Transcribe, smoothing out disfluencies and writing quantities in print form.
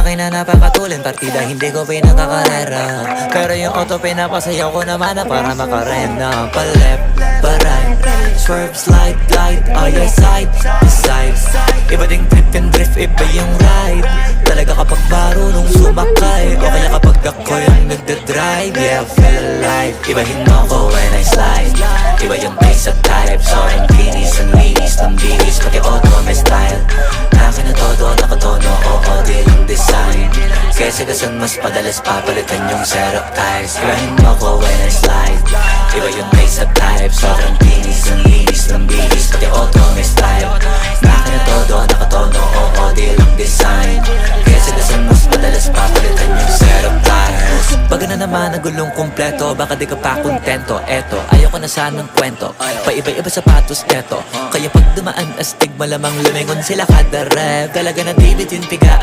Makina napakatulin, partida hindi ko pinakakarera. Pero yung auto pinapasayaw ko naman na para makarena. Pa-left, pa-right, swerve, slide, glide, all your side to side. Iba ding trip and drift, iba yung ride. Talaga kapag marunong sumakay, o kaya kapag ako yung nagdadrive. Yeah, I feel alive. Ibahin mo ko when I slide. Iba yung pace at type, so ang binis, ang linis ng bilis, pati auto may style. Akin na todo, nakatono, oo, di lang design. Kesa gasan mas padalas papalitan yung setup ties. Ibahin mo ko when I slide. Iba yung pace at type, sobrang binis, ang linis ng bilis, pati auto may style. Akin na todo, nakatono, oo, di lang design. Kesa gasan mas padalas papalitan yung setup ties. Baga na naman ang gulong kumpleto, baka di ka pa kontento. Eto, ayaw ko na sanang kwento, paiba-iba sapatos eto. Kaya pag dumaan astig, malamang lumingon sila kada rep. Talaga na di bitin pigaan.